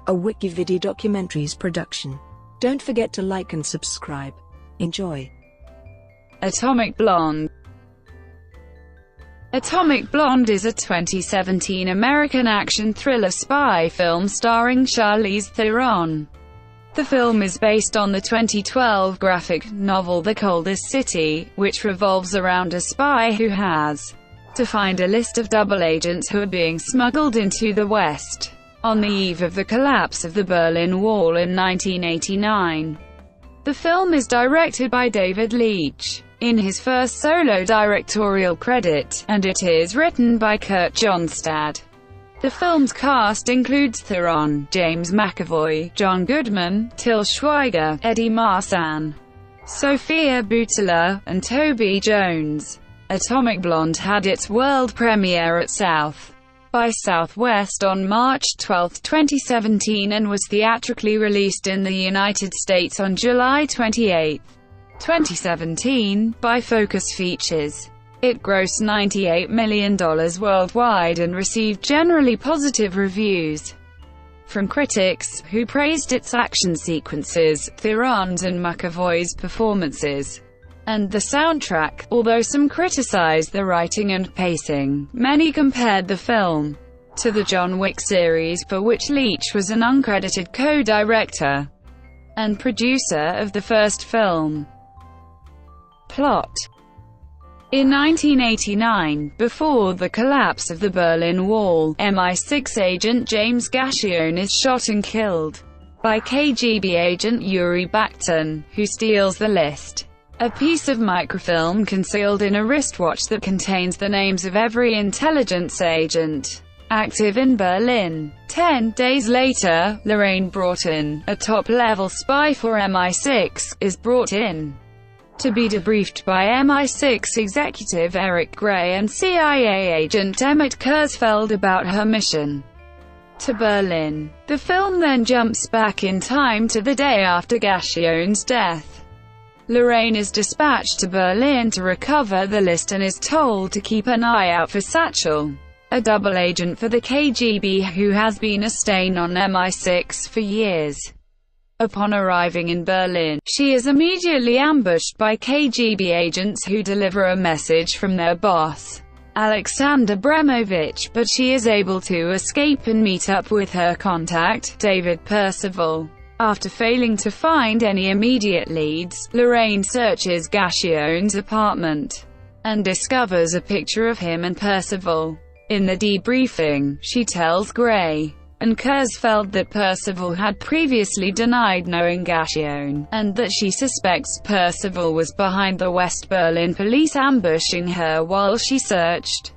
a WikiVidi documentaries production. Don't forget to like and subscribe. Enjoy. Atomic Blonde. Atomic Blonde is a 2017 American action thriller spy film starring Charlize Theron. The film is based on the 2012 graphic novel The Coldest City, which revolves around a spy who has to find a list of double agents who are being smuggled into the West on the eve of the collapse of the Berlin Wall in 1989. The film is directed by David Leitch, in his first solo directorial credit, and it is written by Kurt Johnstad. The film's cast includes Theron, James McAvoy, John Goodman, Til Schweiger, Eddie Marsan, Sofia Boutella, and Toby Jones. Atomic Blonde had its world premiere at South by Southwest on March 12, 2017 and was theatrically released in the United States on July 28, 2017, by Focus Features. It grossed $98 million worldwide and received generally positive reviews from critics, who praised its action sequences, Theron's and McAvoy's performances, and the soundtrack. Although some criticized the writing and pacing, many compared the film to the John Wick series, for which Leitch was an uncredited co-director and producer of the first film. Plot. In 1989, before the collapse of the Berlin Wall, MI6 agent James Gassion is shot and killed by KGB agent Yuri Baktin, who steals the list, a piece of microfilm concealed in a wristwatch that contains the names of every intelligence agent active in Berlin. 10 days later, Lorraine Broughton, a top-level spy for MI6, is brought in to be debriefed by MI6 executive Eric Gray and CIA agent Emmett Kurzfeld about her mission to Berlin. The film then jumps back in time to the day after Gasion's death. Lorraine is dispatched to Berlin to recover the list and is told to keep an eye out for Satchel, a double agent for the KGB who has been a stain on MI6 for years. Upon arriving in Berlin, she is immediately ambushed by KGB agents who deliver a message from their boss, Alexander Bremovich, but she is able to escape and meet up with her contact, David Percival. After failing to find any immediate leads, Lorraine searches Gasion's apartment and discovers a picture of him and Percival. In the debriefing, she tells Gray and Kurzfeld that Percival had previously denied knowing Gasion, and that she suspects Percival was behind the West Berlin police ambushing her while she searched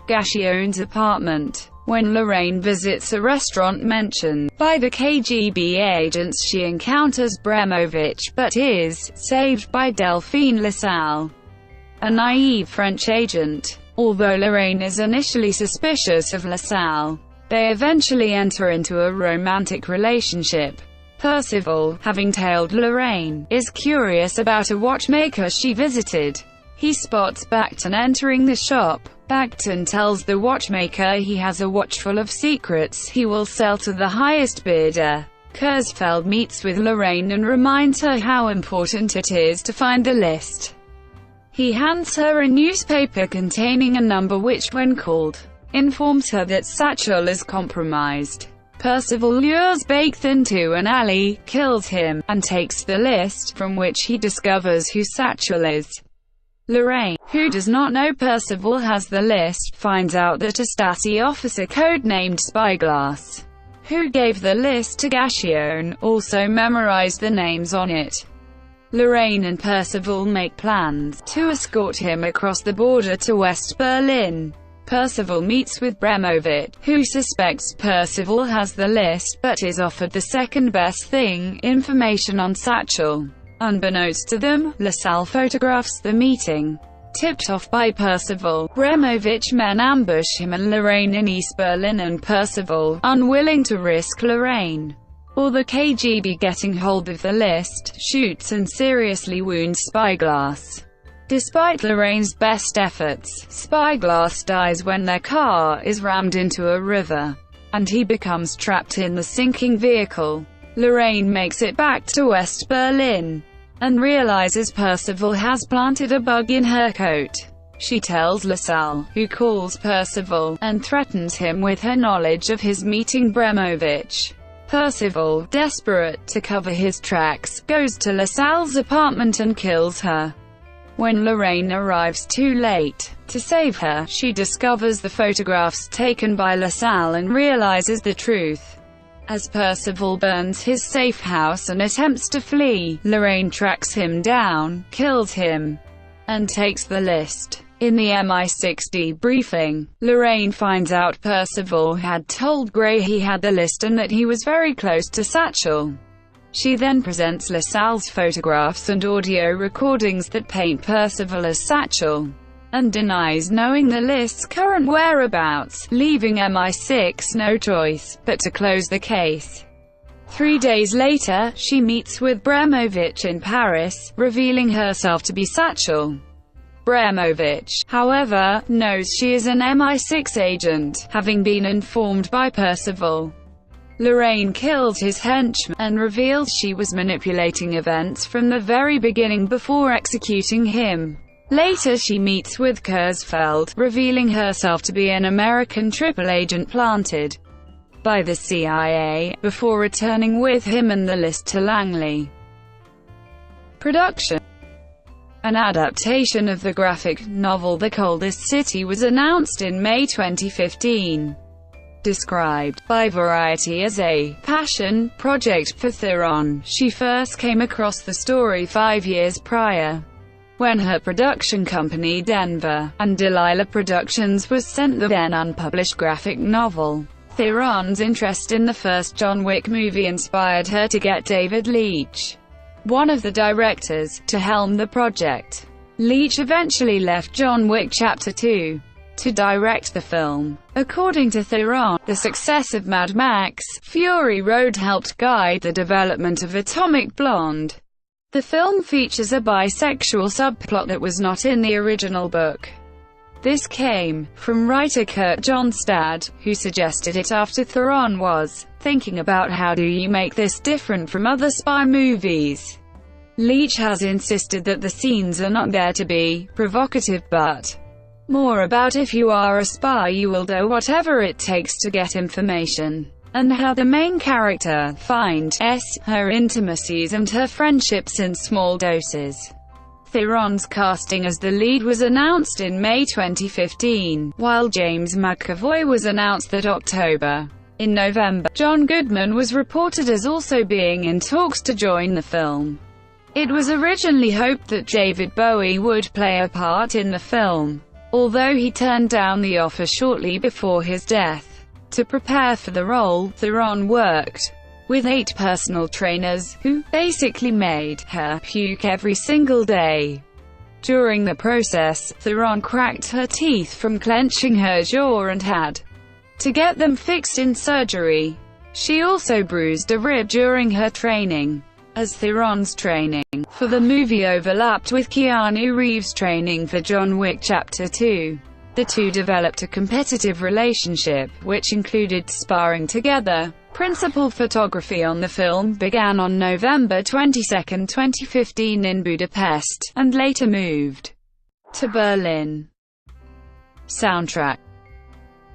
Gasion's apartment. When Lorraine visits a restaurant mentioned by the KGB agents, she encounters Bremovich, but is saved by Delphine Lassalle, a naive French agent. Although Lorraine is initially suspicious of Lassalle, they eventually enter into a romantic relationship. Percival, having tailed Lorraine, is curious about a watchmaker she visited. He spots Baktin entering the shop. Baktin tells the watchmaker he has a watch full of secrets he will sell to the highest bidder. Kurzfeld meets with Lorraine and reminds her how important it is to find the list. He hands her a newspaper containing a number which, when called, informs her that Satchel is compromised. Percival lures Baktin to an alley, kills him, and takes the list, from which he discovers who Satchel is. Lorraine, who does not know Percival has the list, finds out that a Stasi officer codenamed Spyglass, who gave the list to Gasion, also memorized the names on it. Lorraine and Percival make plans to escort him across the border to West Berlin. Percival meets with Bremovich, who suspects Percival has the list, but is offered the second best thing, information on Satchel. Unbeknownst to them, Lassalle photographs the meeting. Tipped off by Percival, Bremovich men ambush him and Lorraine in East Berlin, and Percival, unwilling to risk Lorraine or the KGB getting hold of the list, shoots and seriously wounds Spyglass. Despite Lorraine's best efforts, Spyglass dies when their car is rammed into a river. and he becomes trapped in the sinking vehicle. Lorraine makes it back to West Berlin, and realizes Percival has planted a bug in her coat. She tells LaSalle, who calls Percival, and threatens him with her knowledge of his meeting Bremovich. Percival, desperate to cover his tracks, goes to LaSalle's apartment and kills her. When Lorraine arrives too late to save her, she discovers the photographs taken by LaSalle and realizes the truth. As Percival burns his safe house and attempts to flee, Lorraine tracks him down, kills him, and takes the list. In the MI6 debriefing, Lorraine finds out Percival had told Gray he had the list and that he was very close to Satchel. She then presents LaSalle's photographs and audio recordings that paint Percival as Satchel, and denies knowing the list's current whereabouts, leaving MI6 no choice but to close the case. 3 days later, she meets with Bremovich in Paris, revealing herself to be Satchel. Bremovich, however, knows she is an MI6 agent, having been informed by Percival. Lorraine kills his henchman, and reveals she was manipulating events from the very beginning before executing him. Later she meets with Kurzfeld, revealing herself to be an American triple agent planted by the CIA, before returning with him and the list to Langley. Production. An adaptation of the graphic novel The Coldest City was announced in May 2015. Described by Variety as a passion project for Theron, she first came across the story 5 years prior, when her production company Denver and Delilah Productions was sent the then unpublished graphic novel. Theron's interest in the first John Wick movie inspired her to get David Leitch, one of the directors, to helm the project. Leitch eventually left John Wick Chapter 2 to direct the film. According to Theron, the success of Mad Max: Fury Road helped guide the development of Atomic Blonde. The film features a bisexual subplot that was not in the original book. This came from writer Kurt Johnstad, who suggested it after Theron was thinking about how do you make this different from other spy movies. Leitch has insisted that the scenes are not there to be provocative but more about if you are a spy you will do whatever it takes to get information, and how the main character finds her intimacies and her friendships in small doses. Theron's casting as the lead was announced in May 2015, while James McAvoy was announced that October. In November, John Goodman was reported as also being in talks to join the film. It was originally hoped that David Bowie would play a part in the film, although he turned down the offer shortly before his death. To prepare for the role, Theron worked with 8 personal trainers, who basically made her puke every single day. During the process, Theron cracked her teeth from clenching her jaw and had to get them fixed in surgery. She also bruised a rib during her training. As Theron's training for the movie overlapped with Keanu Reeves' training for John Wick Chapter 2, the two developed a competitive relationship, which included sparring together. Principal photography on the film began on November 22, 2015 in Budapest, and later moved to Berlin. Soundtrack.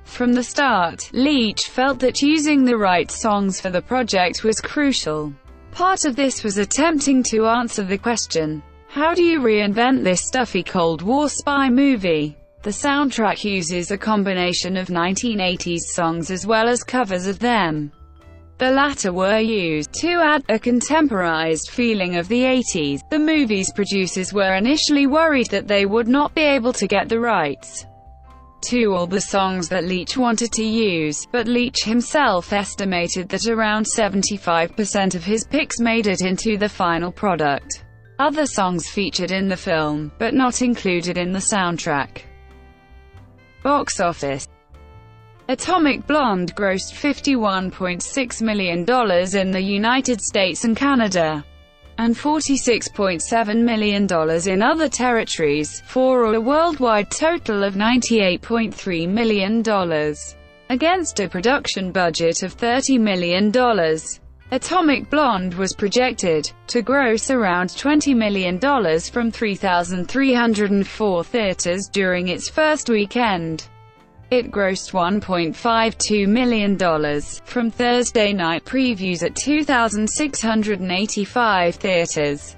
From the start, Leitch felt that choosing the right songs for the project was crucial. Part of this was attempting to answer the question, how do you reinvent this stuffy Cold War spy movie? The soundtrack uses a combination of 1980s songs as well as covers of them. The latter were used to add a contemporized feeling of the 80s. The movie's producers were initially worried that they would not be able to get the rights to all the songs that Leitch wanted to use, but Leitch himself estimated that around 75% of his picks made it into the final product. Other songs featured in the film, but not included in the soundtrack. Box office. Atomic Blonde grossed $51.6 million in the United States and Canada, and $46.7 million in other territories, for a worldwide total of $98.3 million. Against a production budget of $30 million, Atomic Blonde was projected to gross around $20 million from 3,304 theaters during its first weekend. It grossed $1.52 million from Thursday night previews at 2,685 theaters.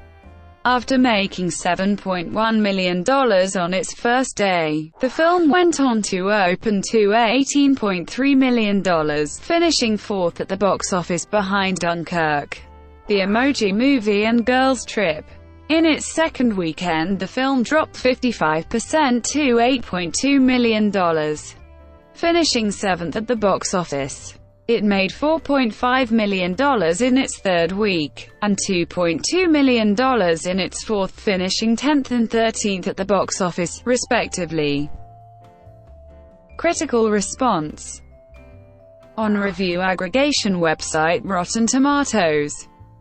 After making $7.1 million on its first day, the film went on to open to $18.3 million, finishing fourth at the box office behind Dunkirk, The Emoji Movie and Girls Trip. In its second weekend, the film dropped 55% to $8.2 million, finishing seventh at the box office. It made $4.5 million in its third week, and $2.2 million in its fourth, finishing 10th and 13th at the box office, respectively. Critical response. On review aggregation website Rotten Tomatoes,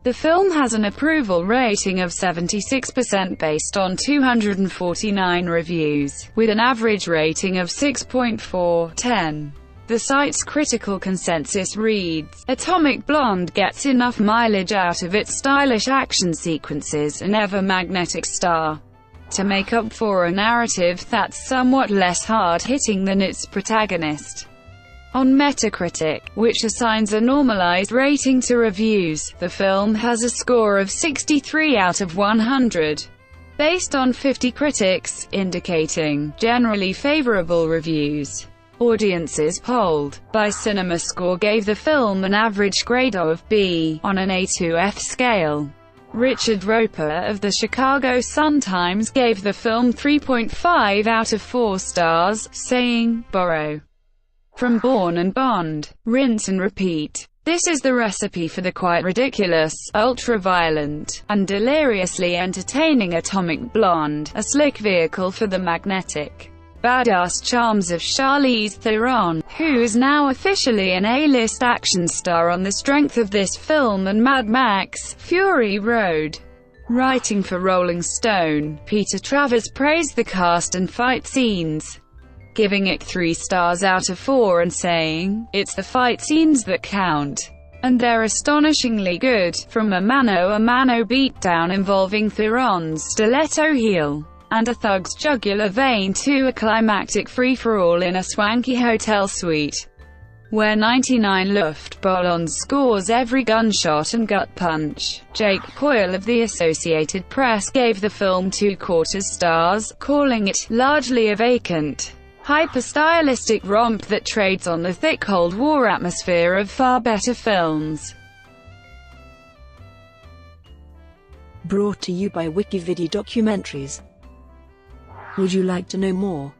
the film has an approval rating of 76% based on 249 reviews, with an average rating of 6.4/10. The site's critical consensus reads, "Atomic Blonde gets enough mileage out of its stylish action sequences and ever-magnetic star to make up for a narrative that's somewhat less hard-hitting than its protagonist." On Metacritic, which assigns a normalized rating to reviews, the film has a score of 63 out of 100, based on 50 critics, indicating generally favorable reviews. Audiences polled by CinemaScore gave the film an average grade of B on an A to F scale. Richard Roper of the Chicago Sun-Times gave the film 3.5 out of 4 stars, saying, "Borrow from Bourne and Bond. Rinse and repeat. This is the recipe for the quite ridiculous, ultra-violent, and deliriously entertaining Atomic Blonde, a slick vehicle for the magnetic, badass charms of Charlize Theron, who is now officially an A-list action star on the strength of this film and Mad Max: Fury Road." Writing for Rolling Stone, Peter Travers praised the cast and fight scenes, giving it 3 stars out of 4 and saying, "It's the fight scenes that count. And they're astonishingly good, from a mano-a-mano beatdown involving Theron's stiletto heel and a thug's jugular vein to a climactic free-for-all in a swanky hotel suite, where 99 Luftballons scores every gunshot and gut punch." Jake Coyle of the Associated Press gave the film 2/4 stars, calling it largely a vacant, hyper-stylistic romp that trades on the thick Cold War atmosphere of far better films. Brought to you by WikiVidi Documentaries. Would you like to know more?